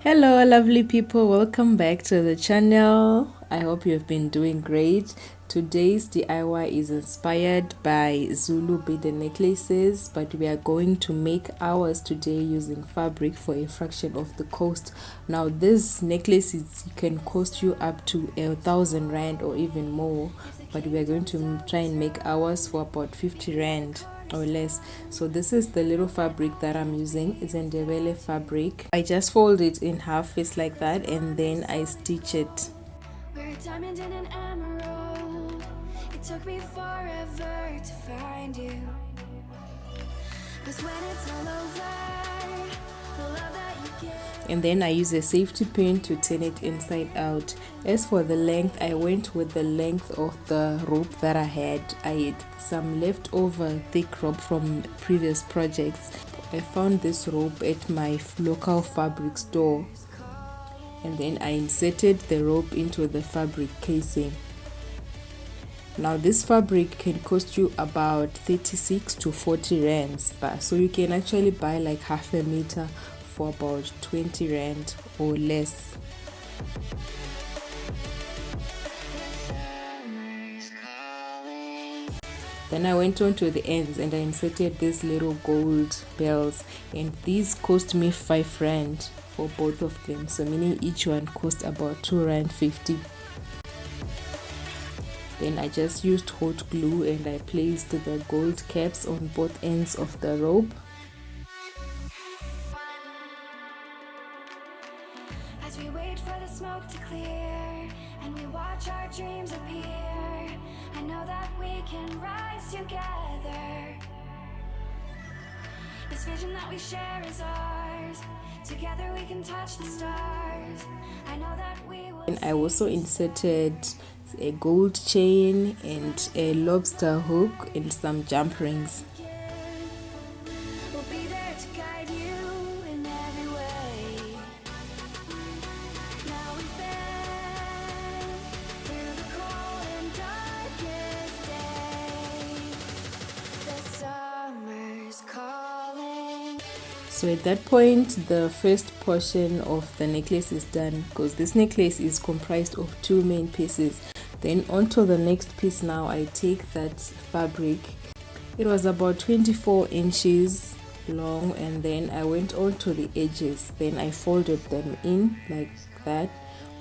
Hello lovely people, welcome back to the channel. I hope you have been doing great. Today's DIY is inspired by Zulu beaded necklaces, but we are going to make ours today using fabric for a fraction of the cost. Now this necklaces can cost you up to 1,000 rand or even more, but we are going to try and make ours for about 50 rand or less. So this is the little fabric that I'm using. It's Ndebele fabric. I just fold it in half, it's like that, and then I stitch it. We're a diamond and an emerald. It took me forever to find you. 'Cause when it's all over, the love that you give. And then I use a safety pin to turn it inside out. As for the length, I went with the length of the rope that I had. I had some leftover thick rope from previous projects. I found this rope at my local fabric store, and then I inserted the rope into the fabric casing. Now this fabric can cost you about 36 to 40 rands, but so you can actually buy like half a meter for about 20 rand or less. Then I went on to the ends and I inserted these little gold bells, and these cost me 5 rand for both of them, so meaning each one cost about 2 rand 50. Then I just used hot glue and I placed the gold caps on both ends of the rope. As we wait for the smoke to clear and we watch our dreams appear, I know that we can rise together. This vision that we share is ours. Together we can touch the stars. I know that we will. And I also inserted a gold chain and a lobster hook and some jump rings. We'll be there to guide you in every way. Now we've been through the cold and darkest days. The summer's calling. So at that point, the first portion of the necklace is done, because this necklace is comprised of 2 main pieces. Then onto the next piece. Now I take that fabric, it was about 24 inches long, and then I went on to the edges. Then I folded them in like that,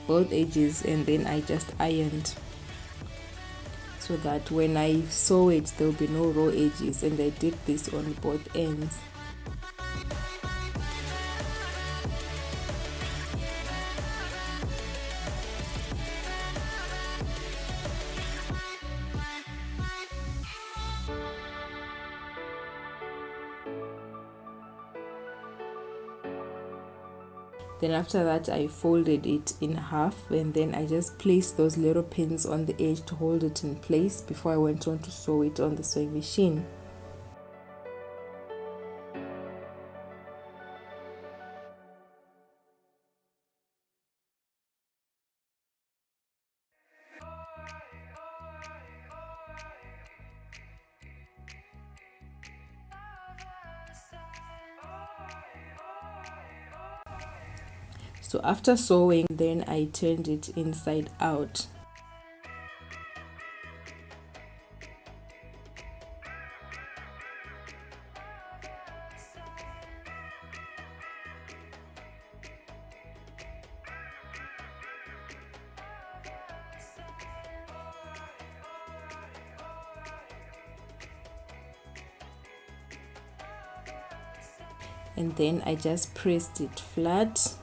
both edges, and then I just ironed so that when I sew it there will be no raw edges, and I did this on both ends. Then after that I folded it in half, and then I just placed those little pins on the edge to hold it in place before I went on to sew it on the sewing machine. So after sewing, then I turned it inside out. And then I just pressed it flat.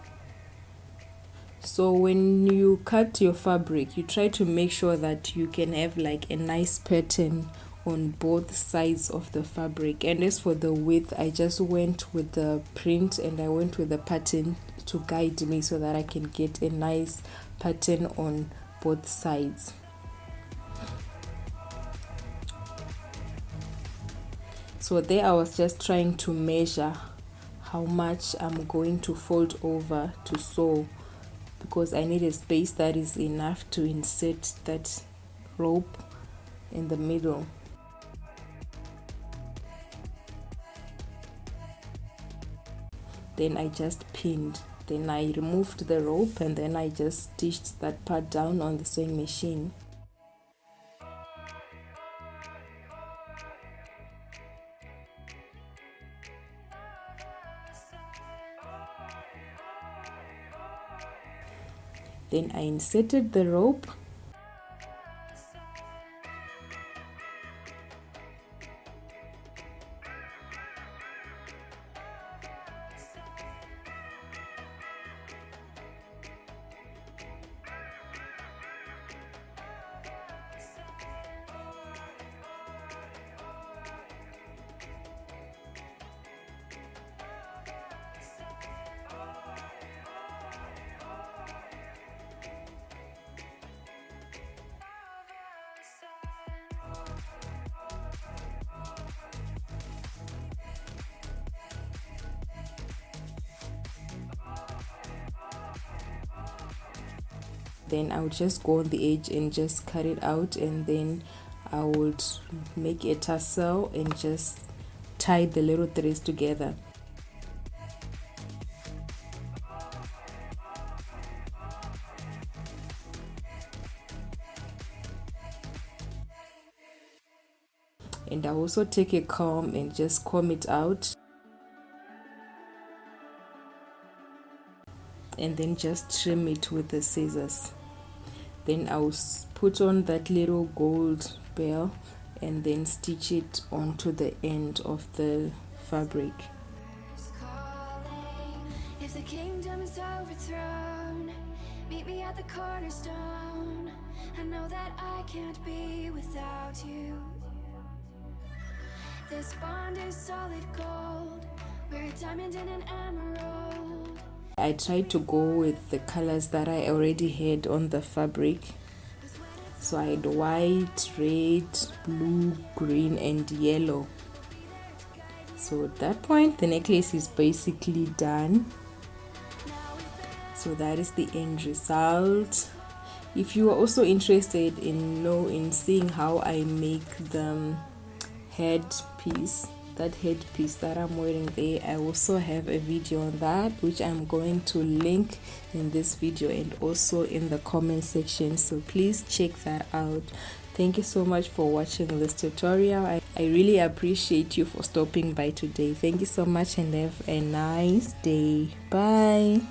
So when you cut your fabric, you try to make sure that you can have like a nice pattern on both sides of the fabric. And as for the width, I just went with the print and I went with the pattern to guide me so that I can get a nice pattern on both sides. So there I was just trying to measure how much I'm going to fold over to sew, because I need a space that is enough to insert that rope in the middle. Then I just pinned Then I removed the rope and then I just stitched that part down on the sewing machine. Then I inserted the rope. Then I would just go on the edge and just cut it out, and then I would make a tassel and just tie the little threads together. And I also take a comb and just comb it out, and then just trim it with the scissors. Then I'll put on that little gold bell and then stitch it onto the end of the fabric. If the kingdom is overthrown, meet me at the cornerstone. I know that I can't be without you. This bond is solid gold. We're a diamond and an emerald. I tried to go with the colors that I already had on the fabric. So I had white, red, blue, green and yellow. So at that point the necklace is basically done. So that is the end result. If you are also interested in seeing how I make the headpiece, that headpiece that I'm wearing there, I also have a video on that, which I'm going to link in this video and also in the comment section, so please check that out. Thank you so much for watching this tutorial. I really appreciate you for stopping by today. Thank you so much and have a nice day. Bye.